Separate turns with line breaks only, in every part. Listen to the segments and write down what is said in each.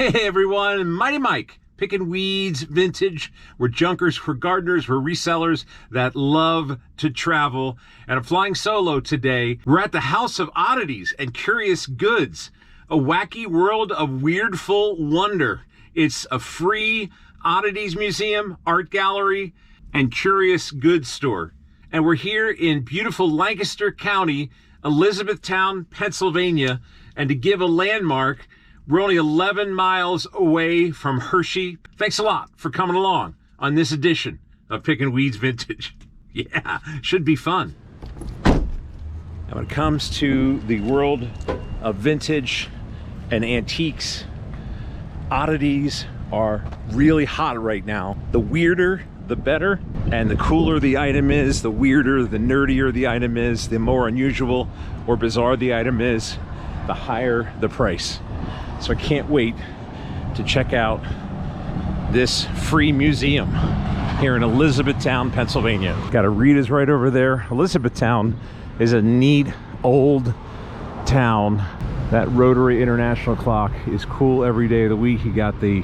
Hey everyone, Mighty Mike, picking weeds vintage. We're junkers, we're gardeners, we're resellers that love to travel. And I'm flying solo today. We're at the House of Oddities and Curious Goods, a wacky world of weirdful wonder. It's a free oddities museum, art gallery, and curious goods store. And we're here in beautiful Lancaster County, Elizabethtown, Pennsylvania. And to give a landmark, we're only 11 miles away from Hershey. Thanks a lot for coming along on this edition of Picking Weeds Vintage. Yeah, should be fun. Now when it comes to the world of vintage and antiques, oddities are really hot right now. The weirder, the better. And the cooler the item is, the weirder, the nerdier the item is, the more unusual or bizarre the item is, the higher the price. So I can't wait to check out this free museum here in Elizabethtown, Pennsylvania. Got a Rita's right over there. Elizabethtown is a neat old town. That rotary international clock is cool every day of the week. You got the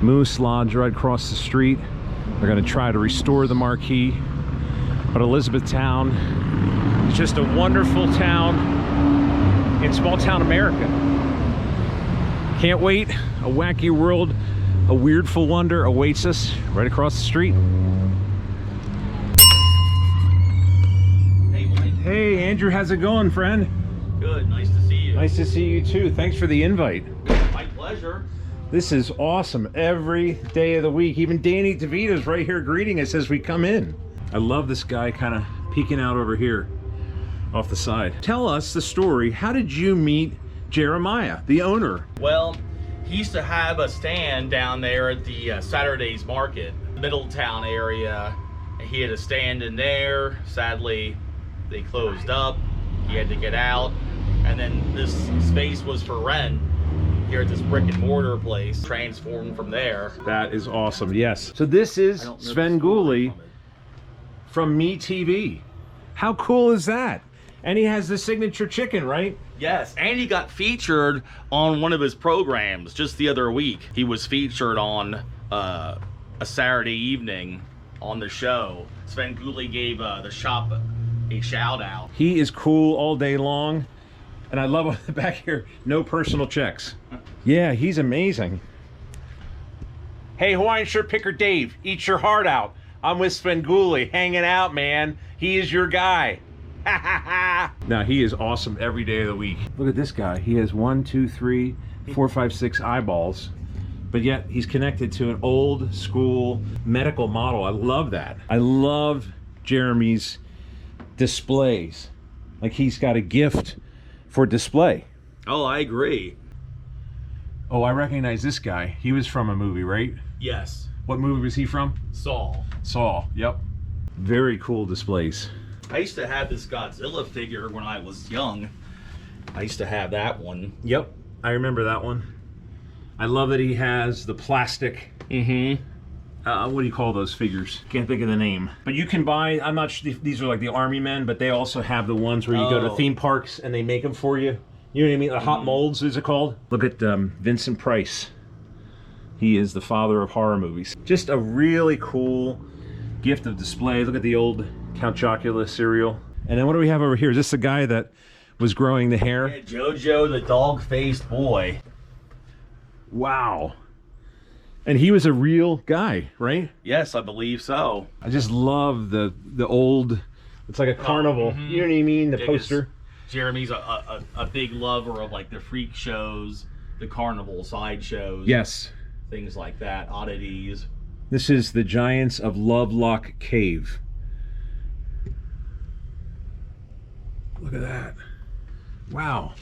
Moose Lodge right across the street. They're gonna try to restore the marquee. But Elizabethtown is just a wonderful town in small town America. Can't wait. A wacky world, a weirdful wonder awaits us right across the street.
Hey, Mike.
Hey, Andrew, how's it going, friend?
Good, nice to see you.
Nice to see you too. Thanks for the invite.
My pleasure.
This is awesome every day of the week. Even Danny DeVito's right here greeting us as we come in. I love this guy kind of peeking out over here off the side. Tell us the story. How did you meet Jeremiah, the owner?
Well, he used to have a stand down there at the Saturday's Market, Middletown area. He had a stand in there. Sadly, they closed up. He had to get out. And then this space was for rent here at this brick and mortar place. Transformed from there.
That is awesome, yes. So this is Sven Gulli from MeTV. How cool is that? And he has the signature chicken, right?
Yes, and he got featured on one of his programs just the other week. He was featured on a Saturday evening on the show. Sven Gulli gave the shop a shout out.
He is cool all day long. And I love on the back here, no personal checks. Yeah, he's amazing. Hey, Hawaiian shirt picker Dave, eat your heart out. I'm with Sven Gulli, hanging out, man. He is your guy. Now he is awesome every day of the week. Look at this guy. He has 1, 2, 3, 4, 5, 6 eyeballs, but yet he's connected to an old school medical model. I love that. I love Jeremy's displays. Like he's got a gift for display.
Oh, I agree.
Oh, I recognize this guy. He was from a movie, right?
Yes.
What movie was he from?
Saul.
Saw, yep. Very cool displays.
I used to have this Godzilla figure when I was young. I used to have that one.
Yep, I remember that one. I love that he has the plastic. What do you call those figures? Can't think of the name. But you can buy, I'm not sure if these are like the Army Men, but they also have the ones where you go to theme parks and they make them for you. You know what I mean? The hot molds, is it called? Look at Vincent Price. He is the father of horror movies. Just a really cool gift of display. Look at the old Count Chocula cereal. And then what do we have over here? Is this the guy that was growing the hair?
Yeah, Jojo the dog-faced boy.
Wow. And he was a real guy, right?
Yes, I believe so.
I just love the old, it's like a carnival. You know what I mean? The poster.
Jeremy's a big lover of like the freak shows, the carnival sideshows.
Yes.
Things like that, oddities.
This is the Giants of Lovelock Cave. Look at that. Wow.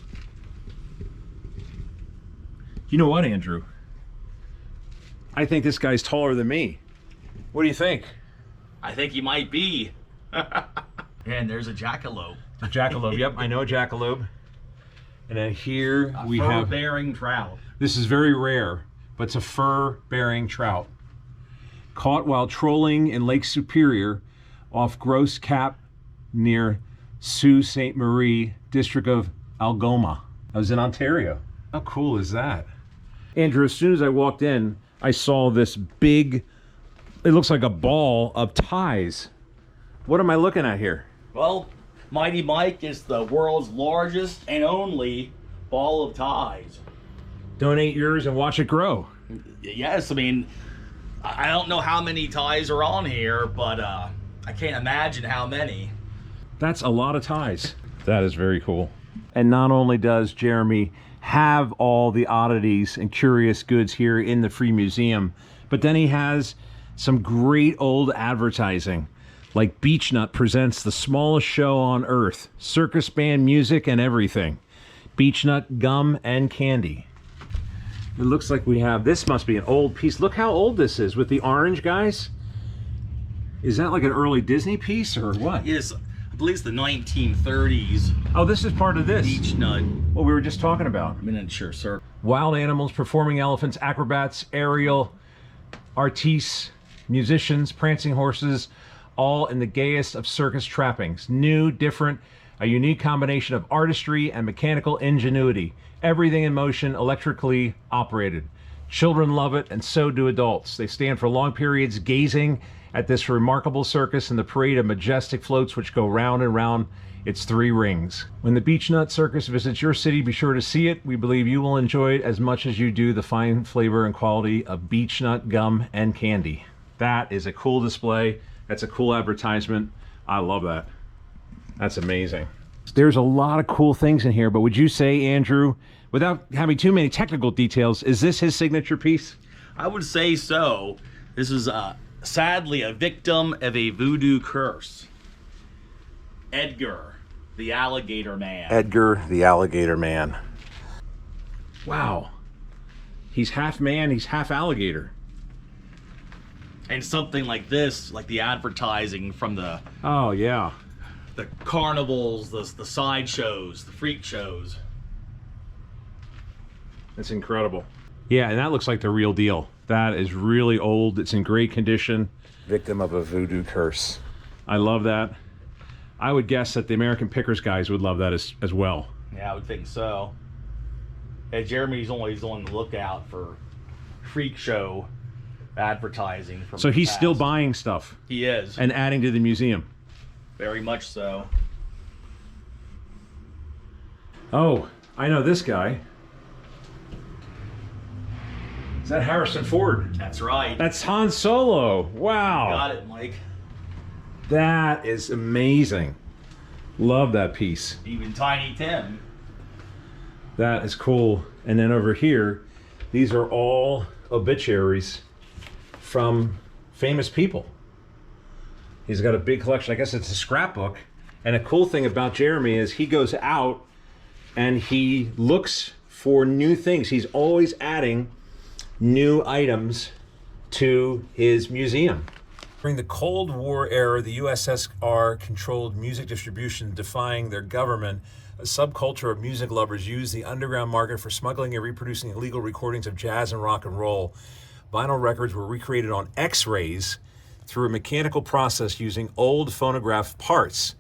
You know what, Andrew? I think this guy's taller than me. What do you think?
I think he might be. And there's a jackalope.
A jackalope, yep, I know a jackalope. And then here we have...
fur-bearing trout.
This is very rare, but it's a fur-bearing trout. Caught while trolling in Lake Superior off Gross Cap near Sault Ste. Marie, district of Algoma. I was in Ontario. How cool is that? Andrew, as soon as I walked in, I saw this big, it looks like a ball of ties. What am I looking at here?
Well, Mighty Mike is the world's largest and only ball of ties.
Donate yours and watch it grow.
Yes, I mean, I don't know how many ties are on here, but I can't imagine how many.
That's a lot of ties. That is very cool. And not only does Jeremy have all the oddities and curious goods here in the free museum, but then he has some great old advertising, like Beechnut presents the smallest show on earth, circus band music and everything. Beechnut gum and candy. It looks like we have, this must be an old piece. Look how old this is with the orange, guys. Is that like an early Disney piece or what?
Yes, I believe it's the 1930s.
Oh, this is part of this.
Beechnut.
What we were just talking about.
Miniature circus.
Wild animals, performing elephants, acrobats, aerial, artistes, musicians, prancing horses, all in the gayest of circus trappings. New, different, a unique combination of artistry and mechanical ingenuity. Everything in motion, electrically operated. Children love it, and so do adults. They stand for long periods gazing at this remarkable circus and the parade of majestic floats which go round and round its 3 rings. When the Beechnut Circus visits your city, be sure to see it. We believe you will enjoy it as much as you do the fine flavor and quality of beechnut gum and candy. That is a cool display. That's a cool advertisement. I love that. That's amazing. There's a lot of cool things in here, but would you say, Andrew, without having too many technical details, is this his signature piece?
I would say so. This is sadly a victim of a voodoo curse. Edgar, the alligator man.
Edgar, the alligator man. Wow. He's half man, he's half alligator.
And something like this, like the advertising from the
Oh, yeah.
the carnivals, the sideshows, the freak shows.
That's incredible. Yeah, and that looks like the real deal. That is really old. It's in great condition. Victim of a voodoo curse. I love that. I would guess that the American Pickers guys would love that as well.
Yeah, I would think so. Yeah, Jeremy's always on the lookout for freak show advertising from
So
the
he's
past.
still buying stuff
He is.
and adding to the museum.
Very much so.
Oh, I know this guy. Is that Harrison Ford?
That's right.
That's Han Solo. Wow.
Got it, Mike.
That is amazing. Love that piece.
Even Tiny Tim.
That is cool. And then over here, these are all obituaries from famous people. He's got a big collection. I guess it's a scrapbook. And a cool thing about Jeremy is he goes out and he looks for new things. He's always adding new items to his museum. During the Cold War era, the USSR controlled music distribution, defying their government. A subculture of music lovers used the underground market for smuggling and reproducing illegal recordings of jazz and rock and roll. Vinyl records were recreated on X-rays through a mechanical process using old phonograph parts.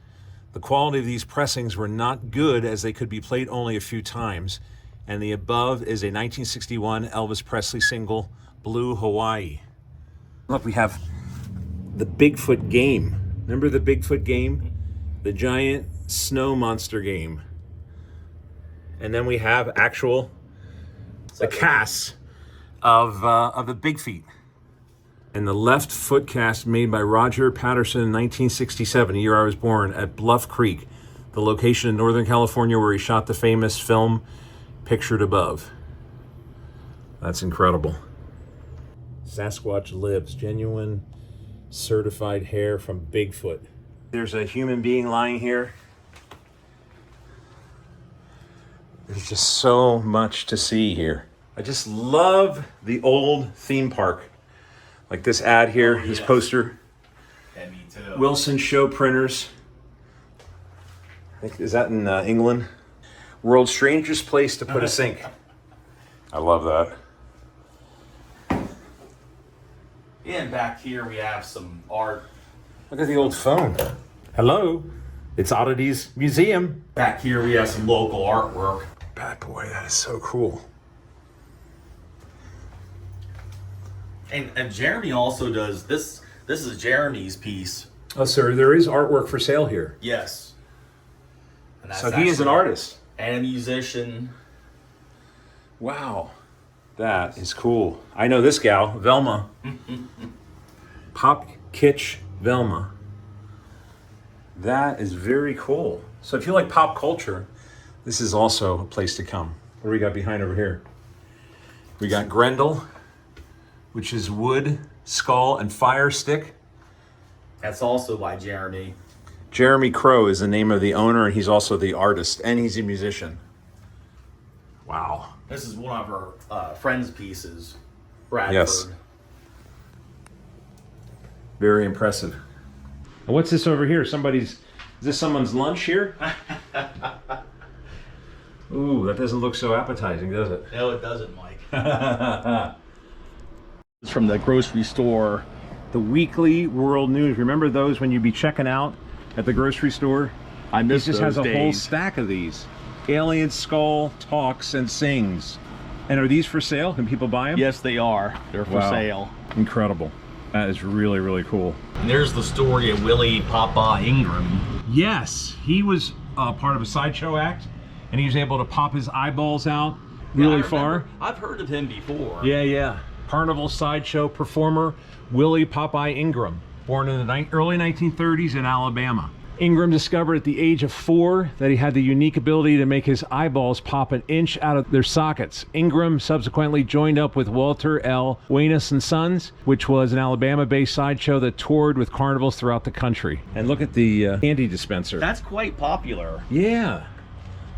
The quality of these pressings were not good as they could be played only a few times. And the above is a 1961 Elvis Presley single, Blue Hawaii. Look, we have the Bigfoot game. Remember the Bigfoot game? The giant snow monster game. And then we have the casts of the Big Feet. And the left foot cast made by Roger Patterson in 1967, the year I was born, at Bluff Creek, the location in Northern California where he shot the famous film pictured above. That's incredible. Sasquatch lives, genuine certified hair from Bigfoot. There's a human being lying here. There's just so much to see here. I just love the old theme park. Like this ad here, this poster.
Yeah, me too.
Wilson Show Printers. Is that in England? World's strangest place to put a sink. I love that.
And back here we have some art.
Look at the old phone. Hello, it's Oddities Museum.
Back here we have some local artwork.
Bad boy, that is so cool.
And Jeremy also does this. This is Jeremy's piece.
Oh, sir, there is artwork for sale here.
Yes. And that's
So he is an
actually-
artist.
and a musician.
Wow. That is cool. I know this gal, Velma. Pop Kitsch Velma. That is very cool. So if you like pop culture, this is also a place to come. What do we got behind over here? We got Grendel, which is wood, skull, and fire stick.
That's also by Jeremy.
Jeremy Crow is the name of the owner, and he's also the artist, and he's a musician. Wow.
This is one of our friends' pieces, Bradford.
Yes. Very impressive. And what's this over here? Is this someone's lunch here? Ooh, that doesn't look so appetizing, does it?
No, it doesn't, Mike. It's from the grocery store.
The weekly world news. Remember those when you'd be checking out at the grocery store?
I miss
He just
those
has a
days.
whole stack of these. Alien Skull talks and sings. And are these for sale? Can people buy them?
Yes, they are. They're for
Wow.
sale.
Incredible. That is really, really cool.
And there's the story of Willie Papa Ingram.
Yes, he was part of a sideshow act, and he was able to pop his eyeballs out really far.
I've heard of him before.
Yeah. Carnival sideshow performer Willie Popeye Ingram, born in the early 1930s in Alabama. Ingram discovered at the age of 4 that he had the unique ability to make his eyeballs pop an inch out of their sockets. Ingram subsequently joined up with Walter L. Wenas and Sons, which was an Alabama-based sideshow that toured with carnivals throughout the country. And look at the candy dispenser.
That's quite popular.
Yeah.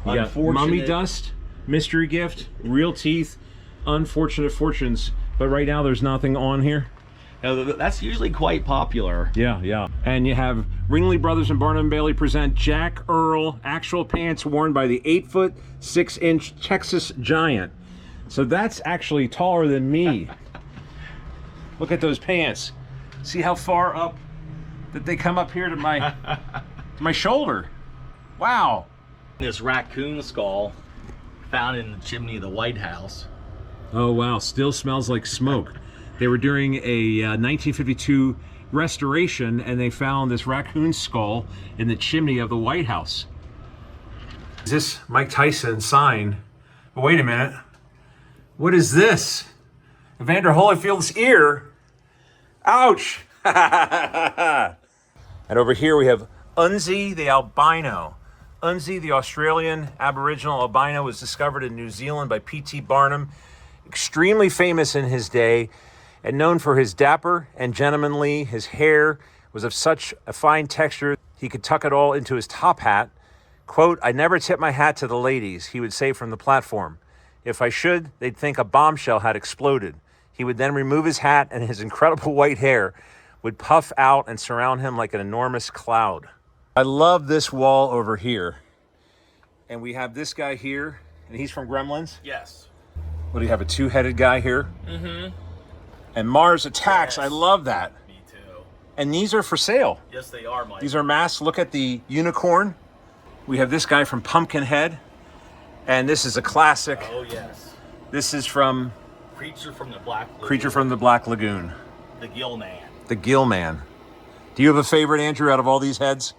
You got
Unfortunate-
mummy dust, mystery gift, real teeth, unfortunate fortunes. But right now there's nothing on here.
No, that's usually quite popular.
Yeah. And you have Ringley Brothers and Barnum and Bailey present Jack Earl actual pants worn by the 8-foot 6-inch Texas Giant. So that's actually taller than me. Look at those pants. See how far up that they come up here to my shoulder. Wow.
This raccoon skull found in the chimney of the White House.
Oh wow, still smells like smoke. They were during a 1952 restoration and they found this raccoon skull in the chimney of the White House. Is this Mike Tyson sign? But wait a minute. What is this? Evander Holyfield's ear? Ouch! And over here we have Unzi the albino. Unzi the Australian Aboriginal albino was discovered in New Zealand by P.T. Barnum. Extremely famous in his day and known for his dapper and gentlemanly. His hair was of such a fine texture he could tuck it all into his top hat. Quote, "I never tip my hat to the ladies," he would say from the platform. "If I should, they'd think a bombshell had exploded." He would then remove his hat and his incredible white hair would puff out and surround him like an enormous cloud. I love this wall over here. And we have this guy here, and he's from Gremlins.
Yes.
What do you have, a two-headed guy here? Mm-hmm. And Mars Attacks,
Yes.
I love that.
Me too.
And these are for sale.
Yes, they are, Mike.
These are masks. Look at the unicorn. We have this guy from Pumpkinhead. And this is a classic.
Oh, yes.
This is from
Creature from the Black Lagoon.
Creature from the Black Lagoon.
The Gill Man.
The Gill Man. Do you have a favorite, Andrew, out of all these heads?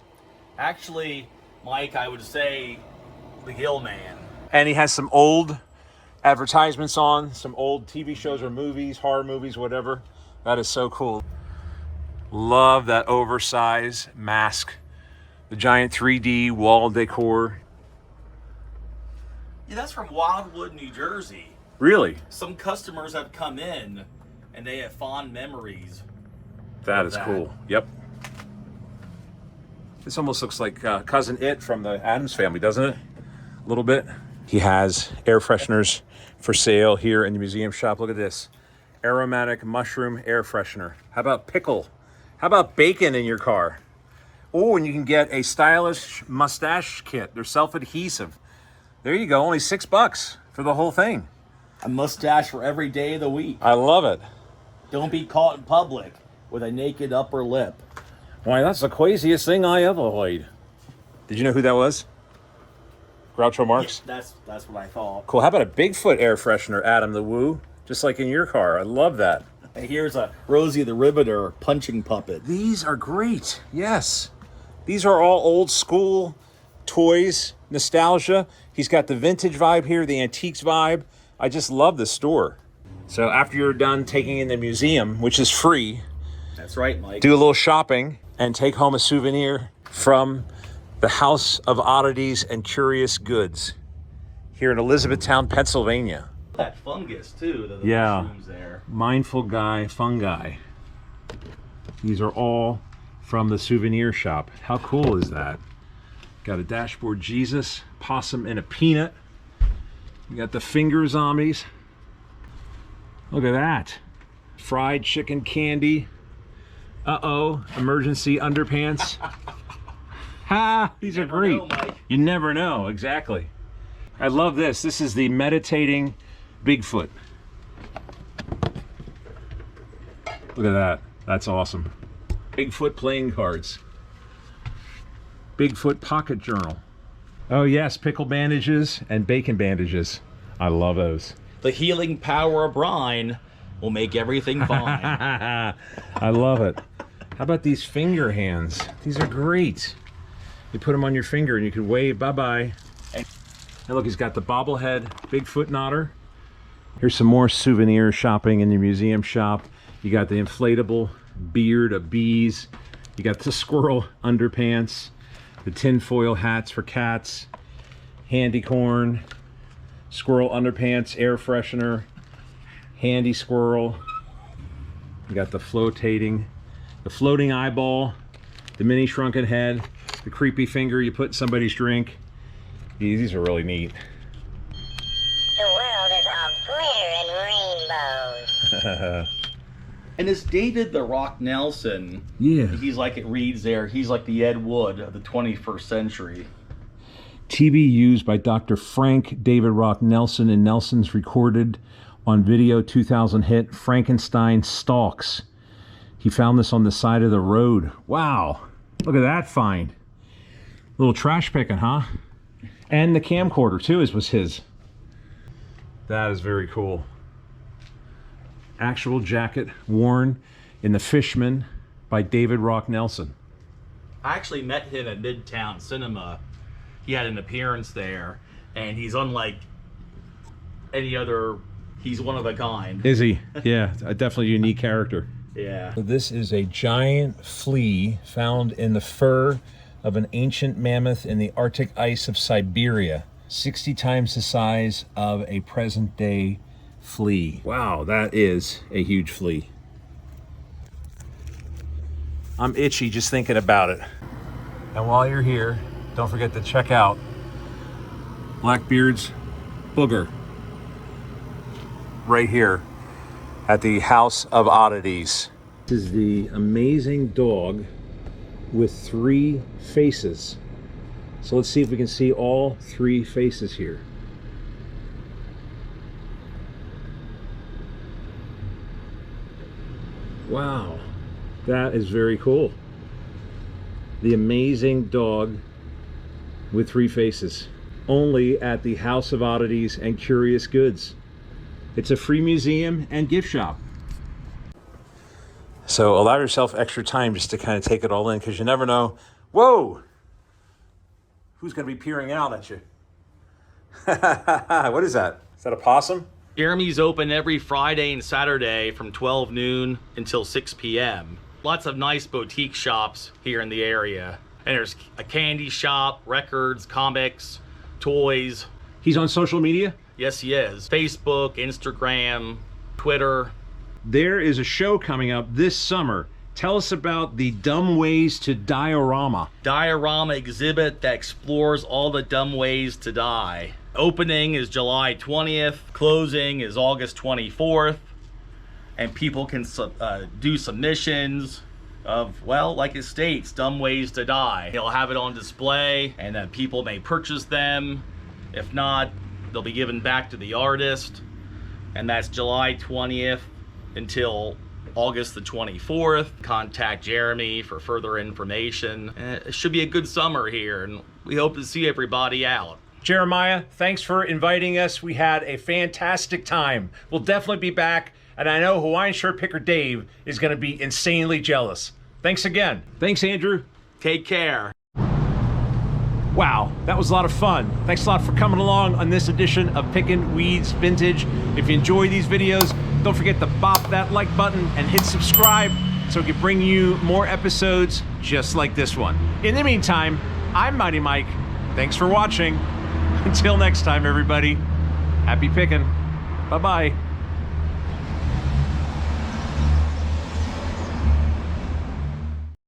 Actually, Mike, I would say the Gill Man.
And he has some old advertisements on, some old TV shows or movies, horror movies, whatever. That is so cool. Love that oversized mask. The giant 3D wall decor.
Yeah, that's from Wildwood, New Jersey.
Really?
Some customers have come in and they have fond memories.
That is
that.
cool. Yep. This almost looks like Cousin It from the Addams Family, doesn't it? A little bit. He has air fresheners for sale here in the museum shop. Look at this. Aromatic mushroom air freshener. How about pickle? How about bacon in your car? Oh, and you can get a stylish mustache kit. They're self-adhesive. There you go. Only $6 for the whole thing.
A mustache for every day of the week.
I love it.
Don't be caught in public with a naked upper lip.
Why, that's the craziest thing I ever heard. Did you know who that was? Groucho Marx?
That's what I thought.
Cool. How about a Bigfoot air freshener, Adam the Woo? Just like in your car. I love that.
Here's a Rosie the Riveter punching puppet.
These are great. Yes. These are all old school toys, nostalgia. He's got the vintage vibe here, the antiques vibe. I just love this store. So after you're done taking in the museum, which is free,
That's right, Mike.
do a little shopping and take home a souvenir from the House of Oddities and Curious Goods here in Elizabethtown, Pennsylvania.
That fungus too, the
Yeah.
mushrooms there.
Mindful Guy fungi. These are all from the souvenir shop. How cool is that? Got a dashboard Jesus, possum and a peanut. We got the finger zombies. Look at that. Fried chicken candy. Uh-oh, emergency underpants. Ha, these are great.
Know, Mike.
You never know, exactly. I love this. This is the meditating Bigfoot. Look at that. That's awesome. Bigfoot playing cards. Bigfoot pocket journal. Oh yes, pickle bandages and bacon bandages. I love those.
The healing power of brine will make everything fine.
I love it. How about these finger hands? These are great. You put them on your finger and you can wave bye-bye. And look, he's got the bobblehead Bigfoot knotter. Here's some more souvenir shopping in the museum shop. You got the inflatable beard of bees. You got the squirrel underpants, the tinfoil hats for cats, handy corn, squirrel underpants, air freshener, handy squirrel. You got the floating eyeball, the mini shrunken head, the creepy finger you put in somebody's drink. These are really neat.
The world is all glitter and rainbows.
And it's David the Rock Nelson.
Yeah.
He's like it reads there. He's like the Ed Wood of the 21st century.
TV used by Dr. Frank David Rock Nelson, and Nelson's recorded on video 2000 hit Frankenstein Stalks. He found this on the side of the road. Wow, look at that find. Little trash picking, huh? And the camcorder too was his. That is very cool. Actual jacket worn in The Fishman by David Rock Nelson.
I actually met him at Midtown Cinema. He had an appearance there, and he's unlike any other. He's one of a kind.
Is he? Yeah, a definitely unique character.
Yeah.
So this is a giant flea found in the fur of an ancient mammoth in the Arctic ice of Siberia. 60 times the size of a present-day flea. Wow, that is a huge flea. I'm itchy just thinking about it. And while you're here, don't forget to check out Blackbeard's Booger right here at the House of Oddities. This is the amazing dog with 3 faces. So let's see if we can see all 3 faces here. Wow, that is very cool. The amazing dog with 3 faces. Only at the House of Oddities and Curious Goods. It's a free museum and gift shop. So allow yourself extra time just to kind of take it all in, because you never know. Whoa! Who's going to be peering out at you? What is that? Is that a possum?
Jeremy's open every Friday and Saturday from 12 noon until 6 p.m. Lots of nice boutique shops here in the area. And there's a candy shop, records, comics, toys.
He's on social media?
Yes, he is. Facebook, Instagram, Twitter.
There is a show coming up this summer. Tell us about the Dumb Ways to Diorama.
Diorama exhibit that explores all the dumb ways to die. Opening is July 20th. Closing is August 24th. And people can do submissions of, well, like it states, dumb ways to die. He'll have it on display, and then people may purchase them. If not, they'll be given back to the artist. And that's July 20th until August the 24th. Contact Jeremy for further information. It should be a good summer here, and we hope to see everybody out.
Jeremiah, thanks for inviting us. We had a fantastic time. We'll definitely be back and I know Hawaiian shirt picker Dave is going to be insanely jealous. Thanks again. Thanks, Andrew.
Take care.
Wow, that was a lot of fun. Thanks a lot for coming along on this edition of Pickin' Weeds Vintage. If you enjoy these videos, don't forget to bop that like button and hit subscribe so we can bring you more episodes just like this one. In the meantime, I'm Mighty Mike. Thanks for watching. Until next time, everybody, happy picking. Bye-bye.